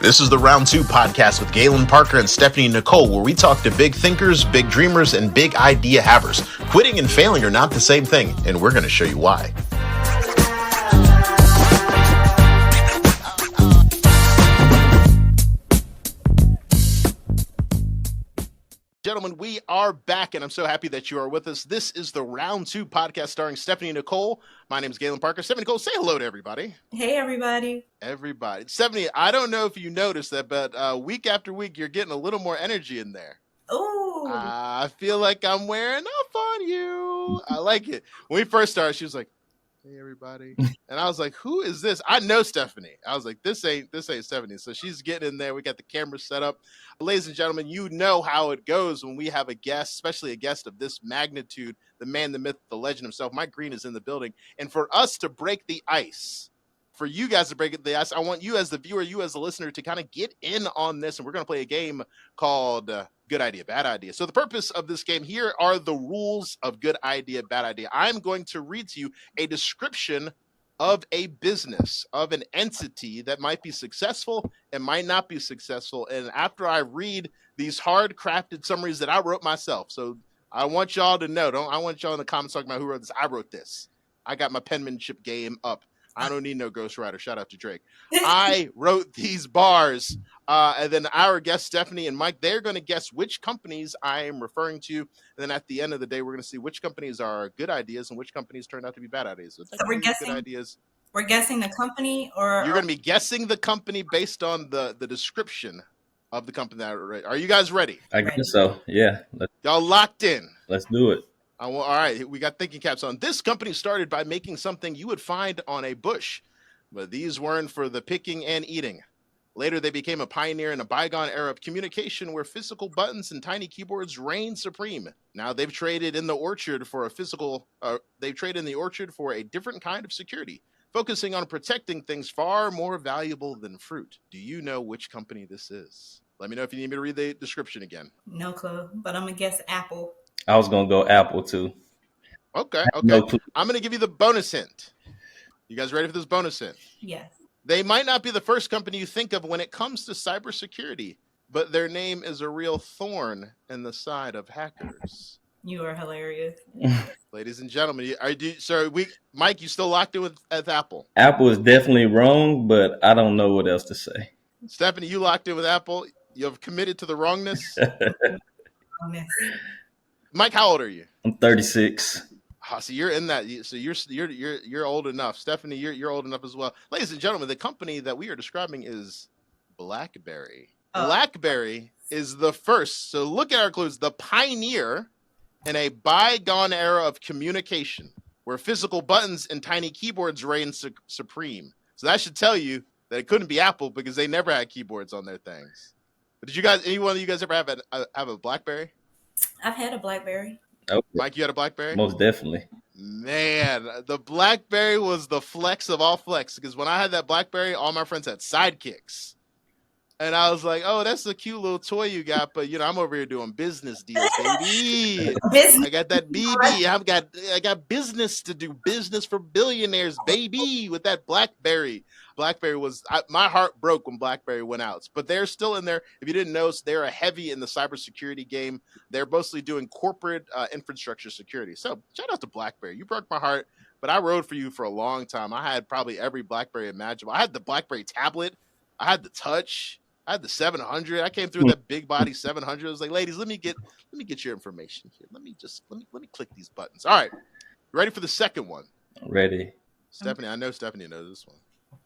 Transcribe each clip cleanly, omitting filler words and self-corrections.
This is the Round 2 podcast with Galen Parker and Stephanie Nicole, where we talk to big thinkers, big dreamers, and big idea havers. Quitting and failing are not the same thing, and we're going to show you why. Gentlemen, we are back, and I'm so happy that you are with us. This is the Round 2 podcast starring Stephanie Nicole. My name is Galen Parker. Stephanie Nicole, say hello to everybody. Hey, everybody. Everybody. Stephanie, I don't know if you noticed that, but week after week, you're getting a little more energy in there. Oh. I feel like I'm wearing off on you. I like it. When we first started, she was like, hey, everybody. And I was like, who is this? I know Stephanie. I was like, this ain't Stephanie. So she's getting in there. We got the camera set up. Ladies and gentlemen, you know how it goes when we have a guest, especially a guest of this magnitude, the man, the myth, the legend himself. Mike Green is in the building. And for us to break the ice, for you guys to break the ice, I want you as the viewer, you as the listener to kind of get in on this. And we're going to play a game called Good Idea, Bad Idea. So the purpose of this game, here are the rules of Good Idea, Bad Idea. I'm going to read to you a description of a business, of an entity that might be successful and might not be successful. And after I read these hard crafted summaries that I wrote myself, so I want y'all to know, I want y'all in the comments talking about who wrote this. I wrote this. I got my penmanship game up. I don't need no ghostwriter. Shout out to Drake. I wrote these bars. And then our guests, Stephanie and Mike, they're going to guess which companies I am referring to. And then at the end of the day, we're going to see which companies are good ideas and which companies turned out to be bad ideas. So we're guessing good ideas. We're guessing the company, or you're going to be guessing the company based on the description of the company that I wrote. Are you guys ready? I guess so. Yeah. Y'all locked in. Let's do it. All right, we got thinking caps on. This company started by making something you would find on a bush, but these weren't for the picking and eating. Later, they became a pioneer in a bygone era of communication where physical buttons and tiny keyboards reigned supreme. Now they've traded in the orchard for a different kind of security, focusing on protecting things far more valuable than fruit. Do you know which company this is? Let me know if you need me to read the description again. No clue, but I'm gonna guess Apple. I was going to go Apple too. Okay. No clue. I'm going to give you the bonus hint. You guys ready for this bonus hint? Yes. They might not be the first company you think of when it comes to cybersecurity, but their name is a real thorn in the side of hackers. You are hilarious. Ladies and gentlemen, Mike, you still locked in with Apple? Apple is definitely wrong, but I don't know what else to say. Stephanie, you locked in with Apple? You have committed to the wrongness? Mike, how old are you? I'm 36. Oh, so you're in that. So you're old enough. Stephanie, you're old enough as well. Ladies and gentlemen, the company that we are describing is BlackBerry. Oh. BlackBerry is the first. So look at our clues. The pioneer in a bygone era of communication where physical buttons and tiny keyboards reigned supreme. So that should tell you that it couldn't be Apple because they never had keyboards on their things. But any one of you guys ever have a BlackBerry? I've had a BlackBerry. Okay. Mike, you had a BlackBerry? Most definitely. Man, the BlackBerry was the flex of all flex because when I had that BlackBerry, all my friends had sidekicks. And I was like, oh, that's a cute little toy you got, but I'm over here doing business deals, baby. I got that BB. I got business to do, business for billionaires, baby, with that BlackBerry. BlackBerry my heart broke when BlackBerry went out, but they're still in there. If you didn't know, they're heavy in the cybersecurity game. They're mostly doing corporate infrastructure security. So shout out to BlackBerry. You broke my heart, but I rode for you for a long time. I had probably every BlackBerry imaginable. I had the BlackBerry tablet. I had the touch. I had the 700. I came through that big body 700. I was like, ladies, let me get your information here. Let me click these buttons. All right. You ready for the second one? Ready. Stephanie, I know Stephanie knows this one.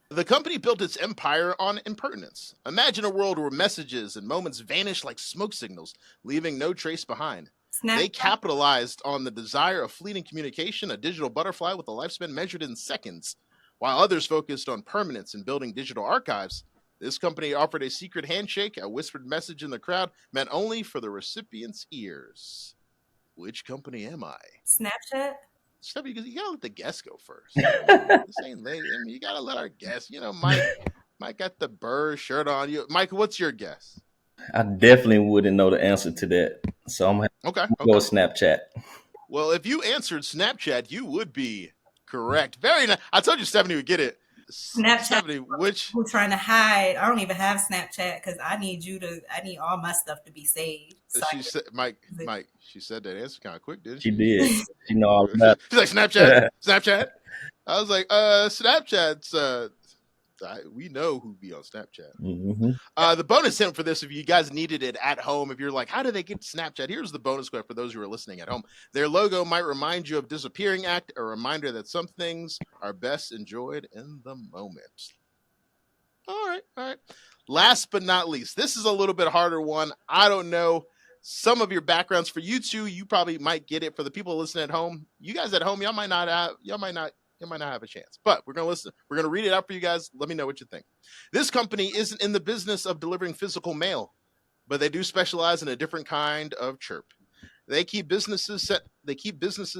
The company built its empire on impertinence. Imagine a world where messages and moments vanish like smoke signals, leaving no trace behind. They capitalized on the desire of fleeting communication, a digital butterfly with a lifespan measured in seconds, while others focused on permanence and building digital archives. This company offered a secret handshake, a whispered message in the crowd meant only for the recipient's ears. Which company am I? Snapchat? Stephanie, you gotta let the guest go first. This ain't lady. You gotta let our guest. Mike got the Burr shirt on. Mike, what's your guess? I definitely wouldn't know the answer to that, so I'm gonna go with Snapchat. Well, if you answered Snapchat, you would be correct. Very nice. I told you Stephanie would get it. Snapchat. 70, which Who trying to hide? I don't even have Snapchat because I need all my stuff to be saved. So she said, Mike, she said that answer kind of quick, didn't She she? did. She know all about She's like, Snapchat. I was like, Snapchat's, we know who be on Snapchat. Mm-hmm. The bonus hint for this, if you guys needed it at home, if you're like, how do they get Snapchat? Here's the bonus question for those who are listening at home. Their logo might remind you of Disappearing Act, a reminder that some things are best enjoyed in the moment. All right. Last but not least, this is a little bit harder one. I don't know some of your backgrounds. For you two, you probably might get it. For the people listening at home, you guys at home, y'all might not have a chance. But we're gonna listen. We're gonna read it out for you guys. Let me know what you think. This company isn't in the business of delivering physical mail, but they do specialize in a different kind of chirp. They keep businesses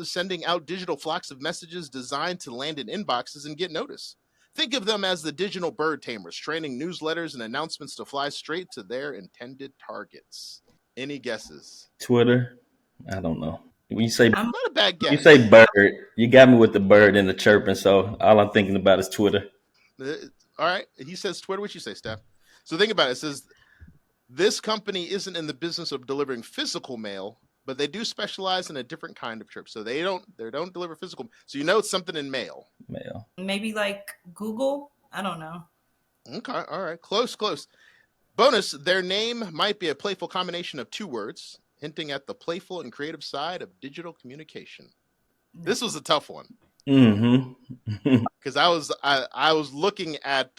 sending out digital flocks of messages designed to land in inboxes and get noticed. Think of them as the digital bird tamers, training newsletters and announcements to fly straight to their intended targets. Any guesses? Twitter. I don't know. When you say Not a bad guess. You say bird, you got me with the bird and the chirping. So all I'm thinking about is Twitter. All right. He says Twitter. What you say, Steph? So think about it. It says this company isn't in the business of delivering physical mail, but they do specialize in a different kind of chirp. So they don't deliver physical. So you know it's something in mail. Maybe like Google. I don't know. Okay. All right. Close. Bonus, their name might be a playful combination of two words, hinting at the playful and creative side of digital communication. This was a tough one. Mm-hmm. Because I was looking at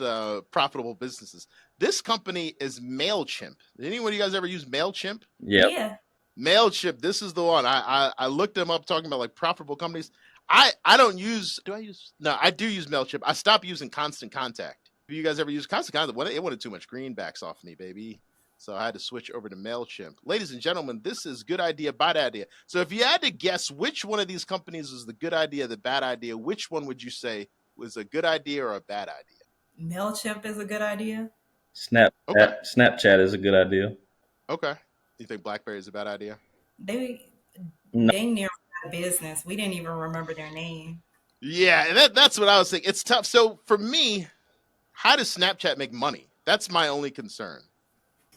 profitable businesses. This company is MailChimp. Did anyone of you guys ever use MailChimp? Yep. Yeah. MailChimp. This is the one. I looked them up talking about like profitable companies. I don't use. Do I use? No, I do use MailChimp. I stopped using Constant Contact. Have you guys ever used Constant Contact? It wanted too much greenbacks off me, baby. So I had to switch over to MailChimp. Ladies and gentlemen, this is good idea, bad idea. So if you had to guess which one of these companies is the good idea, the bad idea, which one would you say was a good idea or a bad idea? MailChimp is a good idea. Snapchat is a good idea. Okay. You think BlackBerry is a bad idea? They near business. We didn't even remember their name. Yeah, that's what I was thinking. It's tough. So for me, how does Snapchat make money? That's my only concern.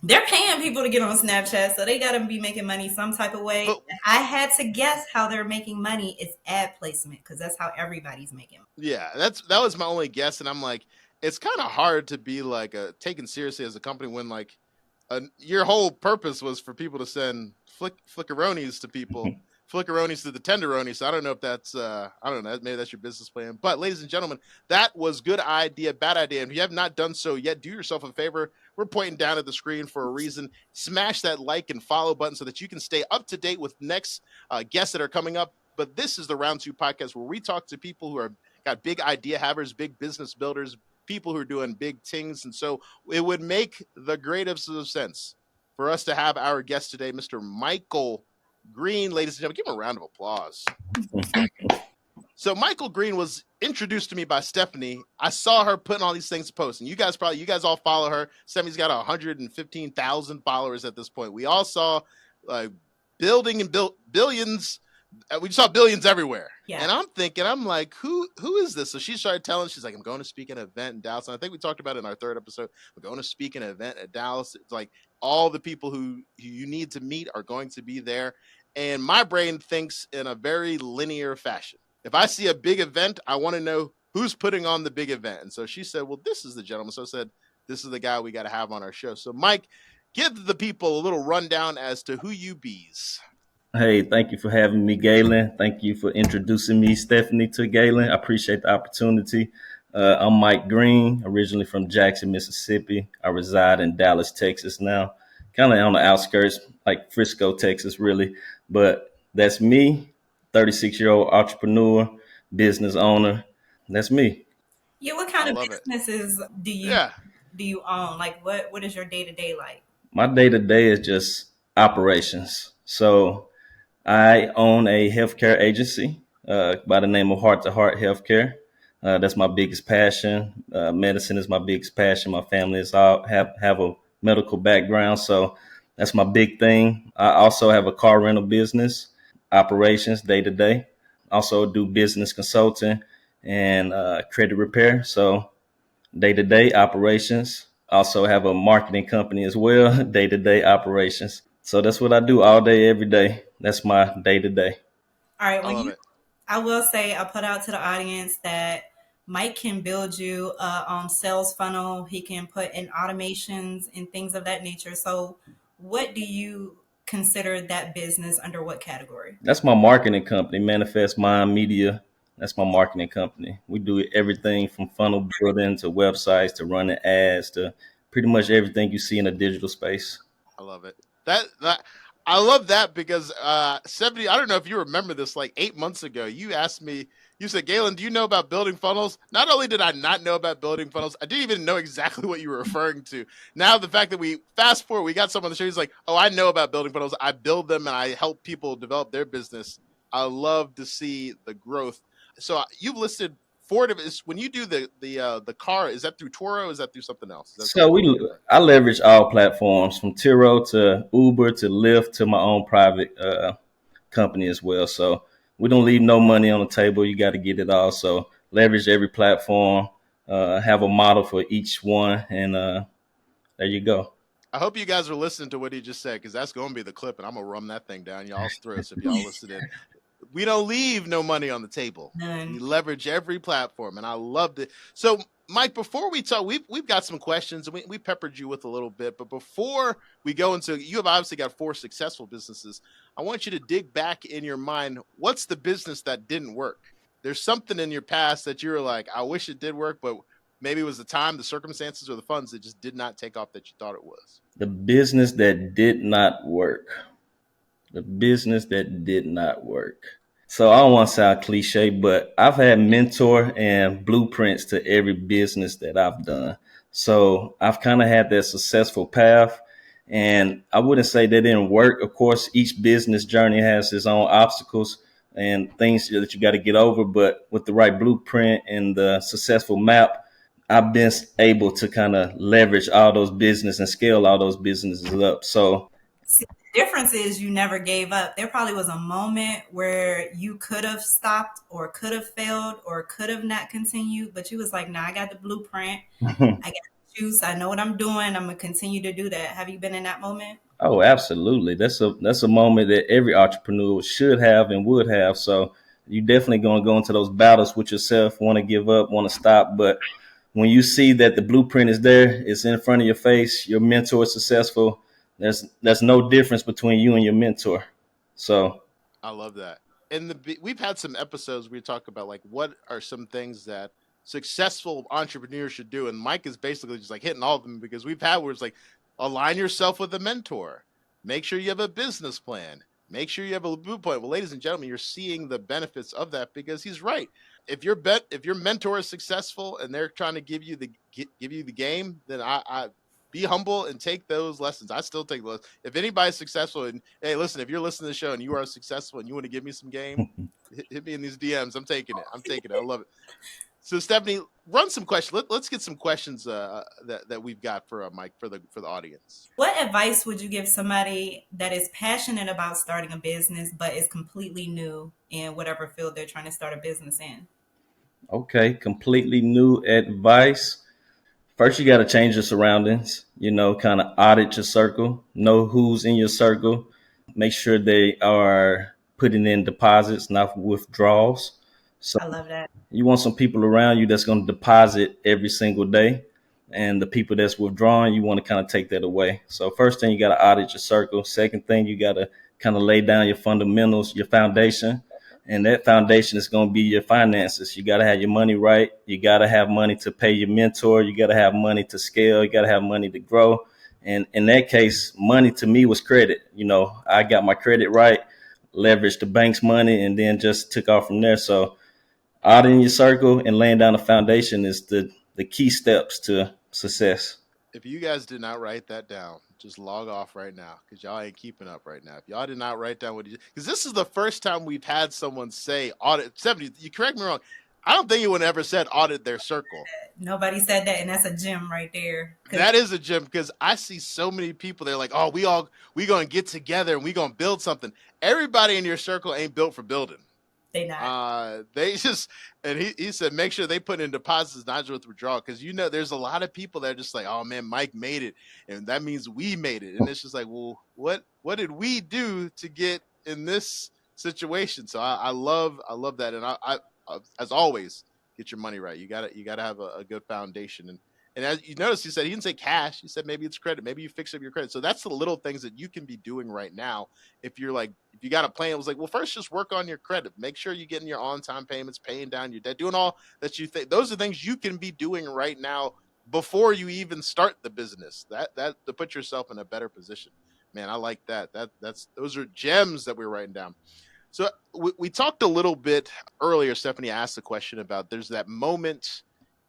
They're paying people to get on Snapchat, so they got to be making money some type of way. But I had to guess how they're making money. It's ad placement because that's how everybody's making money. Yeah, that was my only guess, and I'm like, it's kind of hard to be like taken seriously as a company when like your whole purpose was for people to send flickeronis to people. Flickeronis to the tenderoni. So I don't know if that's I don't know, maybe that's your business plan. But ladies and gentlemen, that was good idea, bad idea. And if you have not done so yet, do yourself a favor. We're pointing down at the screen for a reason. Smash that like and follow button so that you can stay up to date with next guests that are coming up. But this is the Round 2 podcast where we talk to people who are got big idea havers, big business builders, people who are doing big things. And so it would make the greatest of sense for us to have our guest today, Mr. Michael Green. Ladies and gentlemen, give him a round of applause. So Michael Green was introduced to me by Stephanie. I saw her putting all these things to post, and you guys all follow her. Stephanie's got 115,000 followers at this point. We all saw billions. We saw billions everywhere. Yeah. And I'm like, who is this? So she started telling, she's like, I'm going to speak at an event in Dallas. And I think we talked about it in our third episode. I'm going to speak at an event at Dallas. It's like all the people who you need to meet are going to be there. And my brain thinks in a very linear fashion. If I see a big event, I want to know who's putting on the big event. And so she said, well, this is the gentleman. So I said, this is the guy we got to have on our show. So Mike, give the people a little rundown as to who you bees. Hey, thank you for having me, Galen. Thank you for introducing me, Stephanie, to Galen. I appreciate the opportunity. I'm Mike Green, originally from Jackson, Mississippi. I reside in Dallas, Texas now, kind of on the outskirts, like Frisco, Texas, really. But that's me, 36-year-old entrepreneur, business owner. That's me. Yeah, what kind of businesses do you own? Like, what is your day-to-day like? My day-to-day is just operations. So I own a healthcare agency by the name of Heart to Heart Healthcare. That's my biggest passion. Medicine is my biggest passion. My family is all have a medical background, so that's my big thing. I also have a car rental business, operations day to day. Also do business consulting and credit repair. So day-to-day operations. Also have a marketing company as well, day-to-day operations. So that's what I do all day, every day. That's my day-to-day. All right. I love it. I will say, I put out to the audience that Mike can build you a sales funnel. He can put in automations and things of that nature. So what do you consider that business under what category? That's my marketing company, Manifest Mind Media. That's my marketing company. We do everything from funnel building to websites to running ads to pretty much everything you see in a digital space. I love it. That I love that because 70, I don't know if you remember this, like 8 months ago, you asked me, you said, Galen, do you know about building funnels? Not only did I not know about building funnels, I didn't even know exactly what you were referring to. Now the fact that we fast forward, we got someone on the show, he's like, oh, I know about building funnels. I build them and I help people develop their business. I love to see the growth. So you've listed four of it. When you do the car, is that through Toro? Or is that through something else? So I leverage all platforms from Tiro to Uber to Lyft to my own private company as well. So we don't leave no money on the table. You got to get it all. So leverage every platform, have a model for each one, and there you go. I hope you guys are listening to what he just said, because that's going to be the clip, and I'm going to run that thing down y'all's throats if y'all listen in. We don't leave no money on the table. None. We leverage every platform, and I loved it. So, Mike, before we talk, we've got some questions, and we peppered you with a little bit. But before we go into, you have obviously got 4 successful businesses. I want you to dig back in your mind. What's the business that didn't work? There's something in your past that you were like, I wish it did work, but maybe it was the time, the circumstances, or the funds that just did not take off that you thought it was. The business that did not work. The business that did not work. So I don't want to sound cliche, but I've had mentor and blueprints to every business that I've done. So I've kind of had that successful path, and I wouldn't say they didn't work. Of course, each business journey has its own obstacles and things that you got to get over. But with the right blueprint and the successful map, I've been able to kind of leverage all those business and scale all those businesses up. So See, the difference is you never gave up. There probably was a moment where you could have stopped or could have failed or could have not continued, but you was like, nah, I got the blueprint. I got the juice. I know what I'm doing. I'm going to continue to do that. Have you been in that moment? Oh, absolutely. That's a moment that every entrepreneur should have and would have. So you definitely going to go into those battles with yourself, want to give up, want to stop. But when you see that the blueprint is there, it's in front of your face, your mentor is successful, there's no difference between you and your mentor. So I love that. And we've had some episodes where we talk about like what are some things that successful entrepreneurs should do, and Mike is basically just like hitting all of them, because we've had where it's like align yourself with a mentor, make sure you have a business plan, make sure you have a blueprint. Well, ladies and gentlemen, you're seeing the benefits of that, because he's right. If your mentor is successful and they're trying to give you the game, then I be humble and take those lessons. I still take those. If anybody's successful, and hey, listen, if you're listening to the show and you are successful and you want to give me some game, hit me in these DMs. I'm taking it. I love it. So Stephanie, run some questions. Let's get some questions that we've got for Mike for the audience. What advice would you give somebody that is passionate about starting a business but is completely new in whatever field they're trying to start a business in? Okay, completely new advice. First, you got to change your surroundings, kind of audit your circle, know who's in your circle, make sure they are putting in deposits, not withdrawals. So I love that. you want some people around you that's going to deposit every single day. And the people that's withdrawing, you want to kind of take that away. So first thing, you got to audit your circle. Second thing, you got to kind of lay down your fundamentals, your foundation. And that foundation is going to be your finances. You got to have your money right. You got to have money to pay your mentor. You got to have money to scale. You got to have money to grow. And in that case, money to me was credit. I got my credit right, leveraged the bank's money, and then just took off from there. So auditing your circle and laying down a foundation is the key steps to success. If you guys did not write that down, just log off right now, because y'all ain't keeping up right now. If y'all did not write down what you, because this is the first time we've had someone say audit. 70, you correct me wrong. I don't think anyone ever said audit their circle. Nobody said that, and that's a gem right there. That is a gem, because I see so many people. They're like, "Oh, we gonna get together and we gonna build something." Everybody in your circle ain't built for building. They not. They just, and he said make sure they put in deposits, not just withdrawal, because there's a lot of people that are just like, oh man, Mike made it, and that means we made it, and it's just like, well, what did we do to get in this situation? So I love that, and I as always, get your money right. You gotta have a good foundation, and as you notice, he didn't say cash. He said maybe it's credit. Maybe you fix up your credit. So that's the little things that you can be doing right now. If you got a plan, it was like, well, first just work on your credit. Make sure you're getting your on-time payments, paying down your debt, doing all that you think. Those are things you can be doing right now before you even start the business. That to put yourself in a better position. Man, I like that. Those are gems that we're writing down. So we talked a little bit earlier. Stephanie asked the question about there's that moment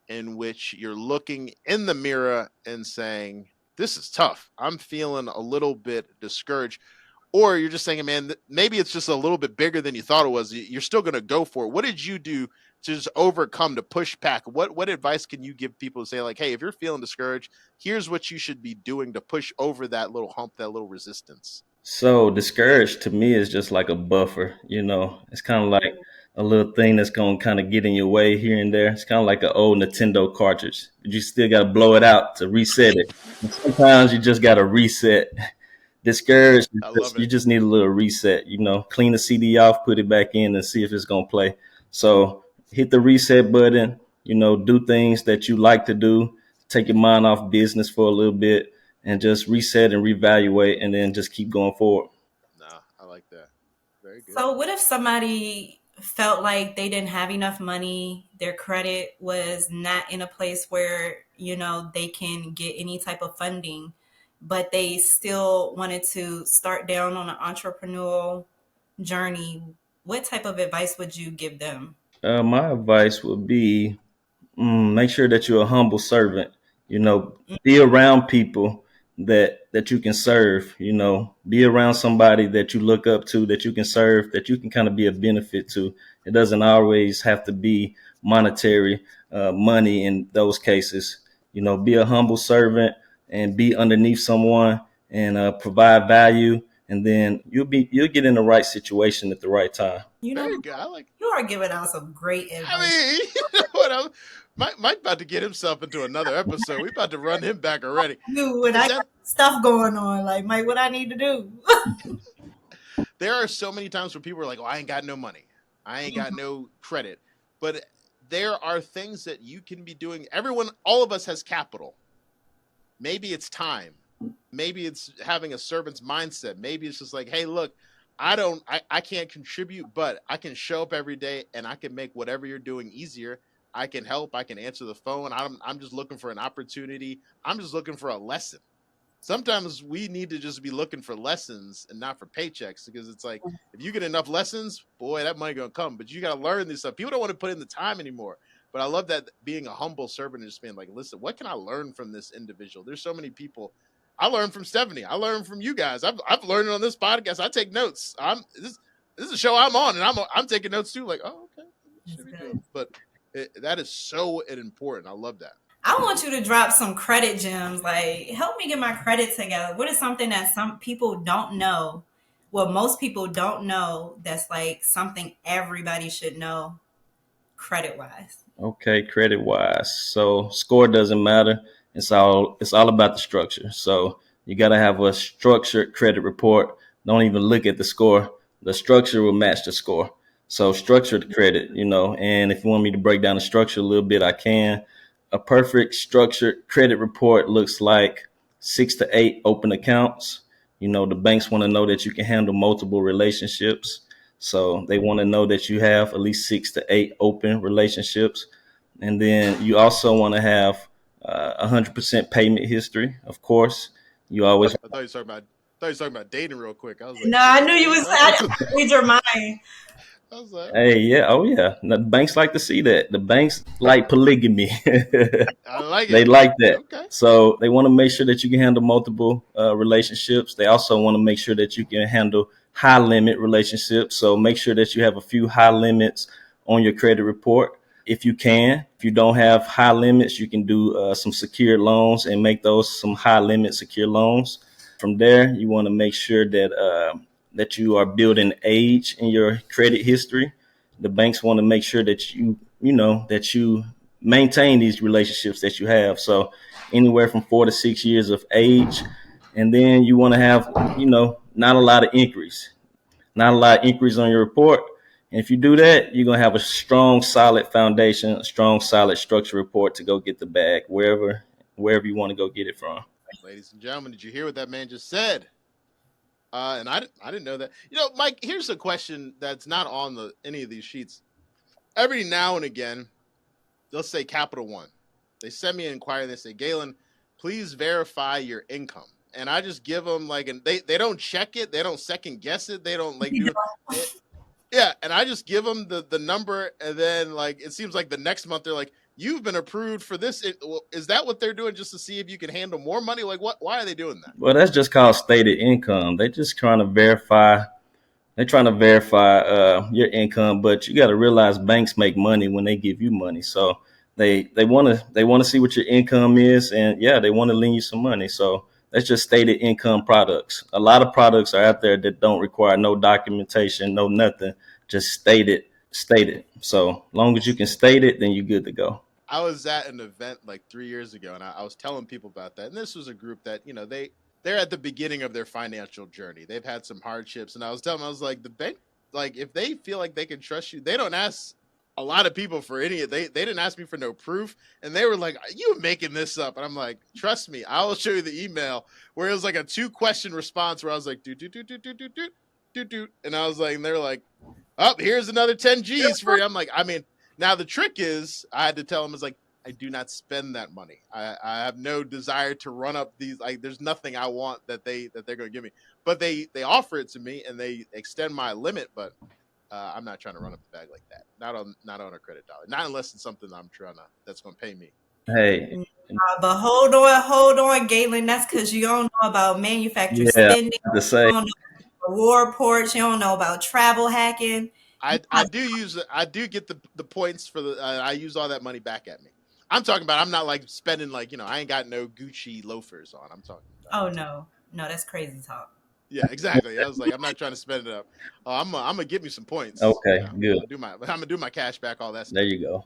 in which you're looking in the mirror and saying, this is tough. I'm feeling a little bit discouraged. Or you're just saying, man, maybe it's just a little bit bigger than you thought it was. You're still going to go for it. What did you do to just overcome, to push back? What advice can you give people to say, like, hey, if you're feeling discouraged, here's what you should be doing to push over that little hump, that little resistance? So discouraged to me is just like a buffer, it's kind of like a little thing that's going to kind of get in your way here and there. It's kind of like an old Nintendo cartridge, but you still got to blow it out to reset it. And sometimes you just got to reset. Discouraged, you just need a little reset, clean the CD off, put it back in and see if it's going to play. So hit the reset button, do things that you like to do, take your mind off business for a little bit, and just reset and reevaluate, and then just keep going forward. No, I like that. Very good. So what if somebody felt like they didn't have enough money, their credit was not in a place where, they can get any type of funding, but they still wanted to start down on an entrepreneurial journey? What type of advice would you give them? My advice would be, make sure that you're a humble servant. Be around people that you can serve. Be around somebody that you look up to, that you can serve, that you can kind of be a benefit to. It doesn't always have to be monetary money in those cases. Be a humble servant and be underneath someone and provide value, and then you'll get in the right situation at the right time. Very good. I like. You are giving out some great advice. I mean, you know what? Mike about to get himself into another episode. We about to run him back already. Dude, I got stuff going on. Like, Mike, what I need to do? There are so many times where people are like, "Oh, I ain't got no money. I ain't got no credit." But there are things that you can be doing. All of us has capital. Maybe it's time. Maybe it's having a servant's mindset. Maybe it's just like, hey, look, I can't contribute, but I can show up every day and I can make whatever you're doing easier. I can help. I can answer the phone. I'm just looking for an opportunity. I'm just looking for a lesson. Sometimes we need to just be looking for lessons and not for paychecks, because it's like, if you get enough lessons, boy, that money gonna come. But you got to learn this stuff. People don't want to put in the time anymore. But I love that, being a humble servant and just being like, listen, what can I learn from this individual? There's so many people. I learned from Stephanie. I learned from you guys. I've learned on this podcast. I take notes. This is a show I'm on, and I'm taking notes too. Like, oh, okay, but that is so important. I love that. I want you to drop some credit gems. Like, help me get my credit together. What is something that some people don't know? Well, most people don't know. That's like something everybody should know, credit wise. Okay, credit wise. So score doesn't matter. It's all about the structure. So you got to have a structured credit report. Don't even look at the score. The structure will match the score. So structured credit, and if you want me to break down the structure a little bit, I can. A perfect structured credit report looks like 6 to 8 open accounts. The banks want to know that you can handle multiple relationships. So they want to know that you have at least 6 to 8 open relationships. And then you also want to have 100% payment history. Of course, you always. I thought you were talking about dating real quick. I was like, no, I knew you was. I read your mind. I was like, hey, yeah, oh yeah. The banks like to see that. The banks like polygamy. I like it. They like that. Okay. So they want to make sure that you can handle multiple relationships. They also want to make sure that you can handle high limit relationships. So make sure that you have a few high limits on your credit report. If you don't have high limits, you can do some secured loans and make those some high limit secure loans. From there, you want to make sure that you are building age in your credit history. the banks want to make sure that that you maintain these relationships that you have. So anywhere from 4 to 6 years of age, and then you want to have, not a lot of inquiries, on your report. And if you do that, you're going to have a strong, solid foundation, a strong, solid structured report to go get the bag wherever you want to go get it from. Ladies and gentlemen, did you hear what that man just said? And I didn't know that. Mike, here's a question that's not on any of these sheets. Every now and again, they'll say Capital One. They send me an inquiry. They say, Galen, please verify your income. And I just give them and they don't check it. They don't second guess it. They don't do it. Yeah. And I just give them the number. And then it seems like the next month they're like, you've been approved for this. Is that what they're doing just to see if you can handle more money? Why are they doing that? Well, that's just called stated income. They're just trying to verify. They're trying to verify your income, but you got to realize banks make money when they give you money. So they want to see what your income is, and they want to lend you some money. So that's just stated income products. A lot of products are out there that don't require no documentation, no nothing, just stated. So long as you can state it, then you're good to go. I was at an event 3 years ago, and I was telling people about that. And this was a group that, they're at the beginning of their financial journey. They've had some hardships. And I was telling them, I was like, the bank, if they feel like they can trust you, they don't ask a lot of people for any of it. They didn't ask me for no proof. And they were like, you making this up. And I'm like, trust me, I will show you the email where it was a 2-question response where I was like, do. And I was like, and they're like, oh, here's another 10 G's for you. I'm like, now the trick is I had to tell them, I do not spend that money. I have no desire to run up these. There's nothing I want that they're going to give me. But they offer it to me and they extend my limit. But I'm not trying to run up the bag like that. Not on a credit dollar. Not unless it's something that's going to pay me. Hey. But hold on, Galen. That's because you don't know about manufacturer spending. You don't know about reward reports. You don't know about travel hacking. I do get the points for I use all that money back at me. I'm talking about, I'm not spending I ain't got no Gucci loafers on. I'm talking about. Oh no, that's crazy talk. Yeah, exactly. I was like, I'm not trying to spend it up. I'm gonna give me some points. Okay, good. I'm gonna do my cash back, all that stuff. There you go.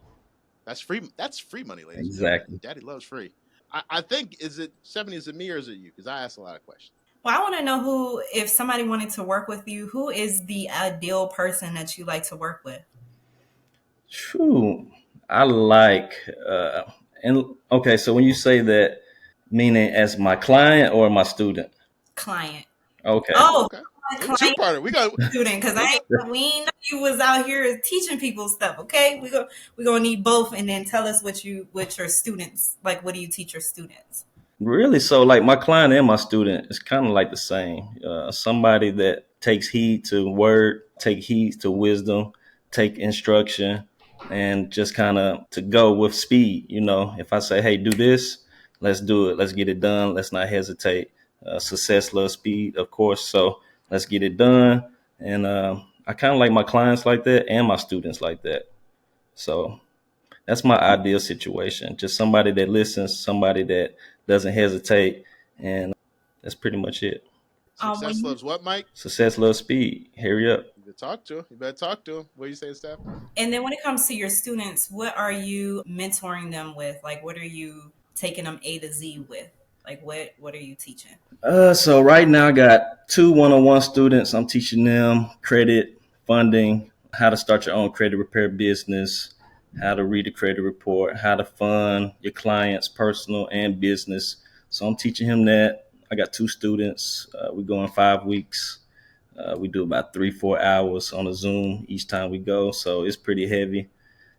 That's free. That's free money, ladies. Exactly. Daddy loves free. I think, is it 70? Is it me or is it you? Because I asked a lot of questions. Well, I want to know if somebody wanted to work with you, who is the ideal person that you like to work with? True. I like, so when you say that, meaning as my client or my student? Client. Okay. Oh, okay. Two-parter. We got student, because we ain't know you was out here teaching people stuff. Okay, we gonna need both, and then tell us what your students what do you teach your students? Really, so my client and my student is kind of the same. Somebody that takes heed to word, take heed to wisdom, take instruction, and just kind of to go with speed. If I say, hey, do this, let's do it. Let's get it done. Let's not hesitate. Success loves speed, of course. So let's get it done. And I kind of like my clients like that and my students like that. So that's my ideal situation. Just somebody that listens, somebody that doesn't hesitate. And that's pretty much it. Success loves what, Mike? Success loves speed. Hurry up. You better talk to him. What are you saying, Steph? And then when it comes to your students, what are you mentoring them with? What are you taking them A to Z with? What are you teaching? So right now I got 2 one-on-one students. I'm teaching them credit, funding, how to start your own credit repair business, how to read a credit report, how to fund your clients' personal and business. So I'm teaching him that. I got 2 students. We go in 5 weeks. We do about 3-4 hours on a Zoom each time we go. So it's pretty heavy.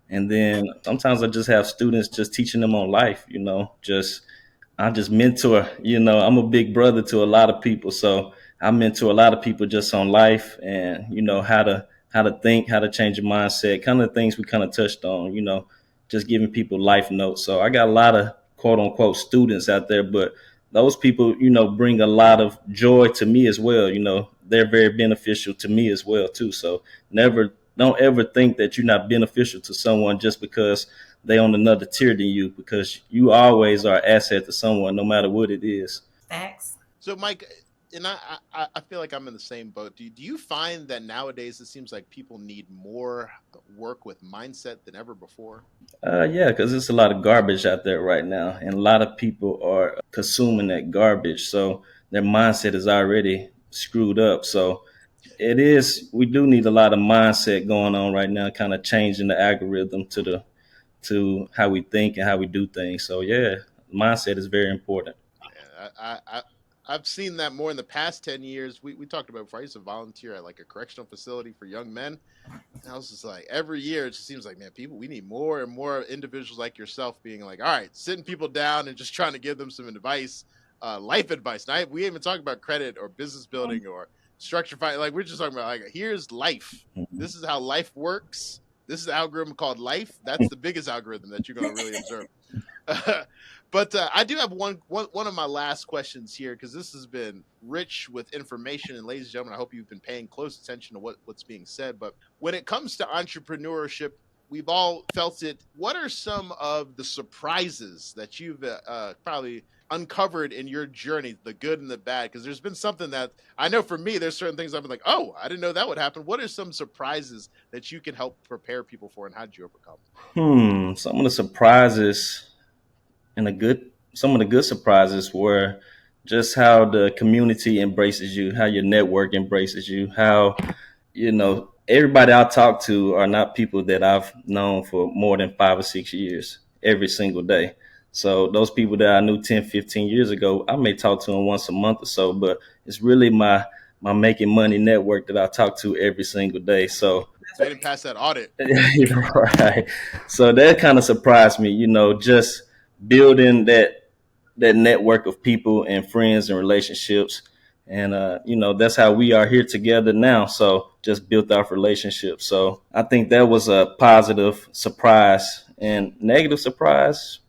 And then sometimes I just have students just teaching them on life, I just mentor, I'm a big brother to a lot of people. So I mentor a lot of people just on life and, how to think, how to change your mindset, kind of things we kind of touched on, just giving people life notes. So I got a lot of quote unquote students out there, but those people, bring a lot of joy to me as well. They're very beneficial to me as well, too. So don't ever think that you're not beneficial to someone just because they on another tier than you, because you always are an asset to someone, no matter what it is. Facts. So, Mike, and I feel like I'm in the same boat. Do you find that nowadays it seems like people need more work with mindset than ever before? Yeah, because there's a lot of garbage out there right now, and a lot of people are consuming that garbage. So their mindset is already screwed up. So it is. We do need a lot of mindset going on right now, kind of changing the algorithm to how we think and how we do things. So yeah, mindset is very important. Yeah, I've seen that more in the past 10 years. We talked about before. I used to volunteer at like a correctional facility for young men. And I was just like, every year it just seems like, man, people, we need more and more individuals like yourself being like, all right, sitting people down and just trying to give them some advice, life advice. Now, we ain't even talking about credit or business building or structure fight. Like, we're just talking about like, here's life. Mhm. This is how life works. This is the algorithm called life. That's the biggest algorithm that you're going to really observe. But I do have one of my last questions here because this has been rich with information. And ladies and gentlemen, I hope you've been paying close attention to what's being said. But when it comes to entrepreneurship, we've all felt it. What are some of the surprises that you've probably uncovered in your journey, the good and the bad? Because there's been something that I know for me, there's certain things I've been like, oh, I didn't know that would happen. What are some surprises that you can help prepare people for, and how did you overcome? Some of the surprises and some of the good surprises were just how the community embraces you, how your network embraces you, how everybody I talk to are not people that I've known for more than 5 or 6 years every single day. So those people that I knew 10, 15 years ago, I may talk to them once a month or so, but it's really my making money network that I talk to every single day. So They didn't pass that audit. right. So that kind of surprised me, just building that network of people and friends and relationships. And that's how we are here together now. So just built our relationship. So I think that was a positive surprise. And negative surprise,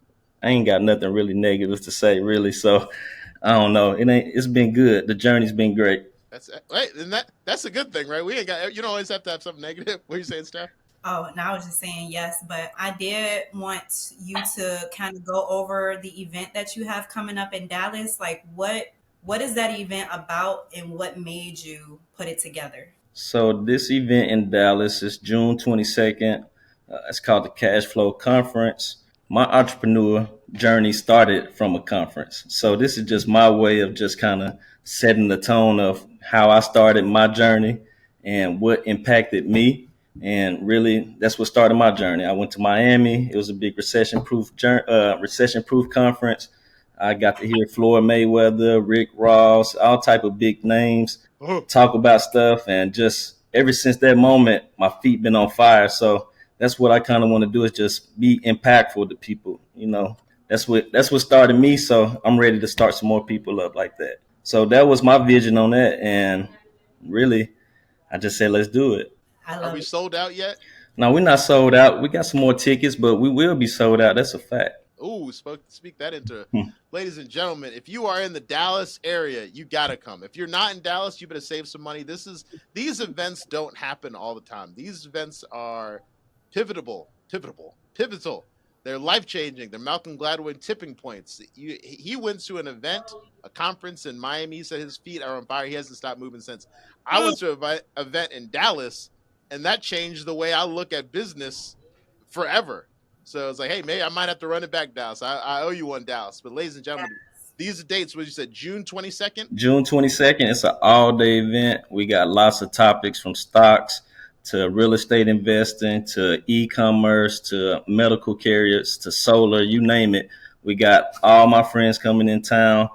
I ain't got nothing really negative to say, really. So I don't know. It's been good. The journey's been great. That's right, and that's a good thing, right? We ain't got, you don't always have to have something negative. What are you saying, Steph? Oh, and I was just saying yes, but I did want you to kind of go over the event that you have coming up in Dallas. Like what is that event about and what made you put it together? So this event in Dallas is June 22nd. It's called the Cashflow Conference. My entrepreneur journey started from a conference. So this is just my way of just kind of setting the tone of how I started my journey and what impacted me. And really, that's what started my journey. I went to Miami. It was a big recession-proof conference. I got to hear Floyd Mayweather, Rick Ross, all type of big names Oh, talk about stuff, and just ever since that moment my feet been on fire. So that's what I kind of want to do, is just be impactful to people. That's what started me, so I'm ready to start some more people up like that. So that was my vision on that, and really I just said let's do it. I are love we it. sold out yet? Now we're not sold out, we got some more tickets, but we will be sold out. That's a fact. Ooh, speak that into, Hmm. ladies and gentlemen. If you are in the Dallas area, you gotta come. If you're not in Dallas, you better save some money. These events don't happen all the time. These events are pivotal. They're life changing. They're Malcolm Gladwell tipping points. He went to an event, a conference in Miami. He said his feet are on fire. He hasn't stopped moving since. I went to an event in Dallas, and that changed the way I look at business forever. So it's like, hey, maybe I might have to run it back, Dallas. I owe you one, Dallas. But ladies and gentlemen, these are dates. What you said, June 22nd. June 22nd, it's an all day event. We got lots of topics from stocks to real estate investing to e commerce to medical carriers to solar, you name it. We got all my friends coming in town,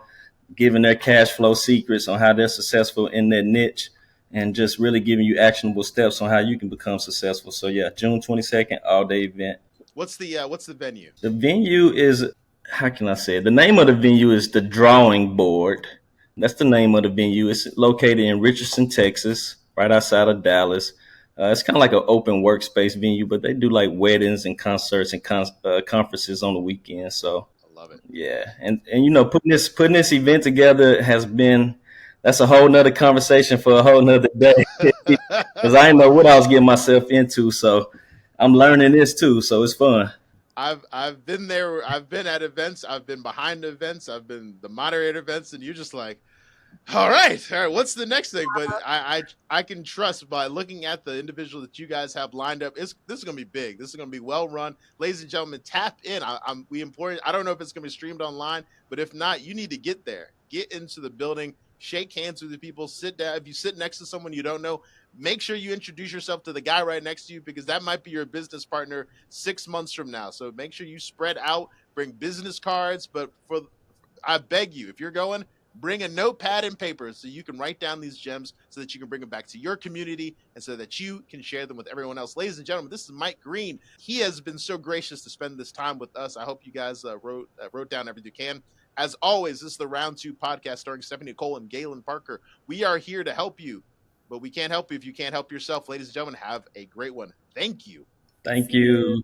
giving their cash flow secrets on how they're successful in their niche, and just really giving you actionable steps on how you can become successful. So, yeah, June 22nd, all day event. What's the venue? The venue is, how can I say it? The name of the venue is the Drawing Board. That's the name of the venue. It's located in Richardson, Texas, right outside of Dallas. It's kind of like an open workspace venue, but they do like weddings and concerts and conferences on the weekend. So I love it. yeah, and putting this event together has been, that's a whole nother conversation for a whole nother day, because I didn't know what I was getting myself into. So I'm learning this too. So it's fun. I've been there. I've been at events. I've been behind the events. I've been the moderator events, and you're just like, All right. What's the next thing? But I can trust by looking at the individual that you guys have lined up. This is going to be big. This is going to be well run, ladies and gentlemen. Tap in. We implore you. I don't know if it's going to be streamed online, but if not, you need to get there. Get into the building. Shake hands with the people. Sit down. If you sit next to someone you don't know, make sure you introduce yourself to the guy right next to you because that might be your business partner 6 months from now. So make sure you spread out. Bring business cards, but I beg you, if you're going, bring a notepad and paper so you can write down these gems so that you can bring them back to your community and so that you can share them with everyone else. Ladies and gentlemen, this is Mike Green. He has been so gracious to spend this time with us. I hope you guys wrote down everything you can. As always, this is the Round 2 podcast starring Stephanie Cole and Galen Parker. We are here to help you, but we can't help you if you can't help yourself. Ladies and gentlemen, have a great one. Thank you. Thank you.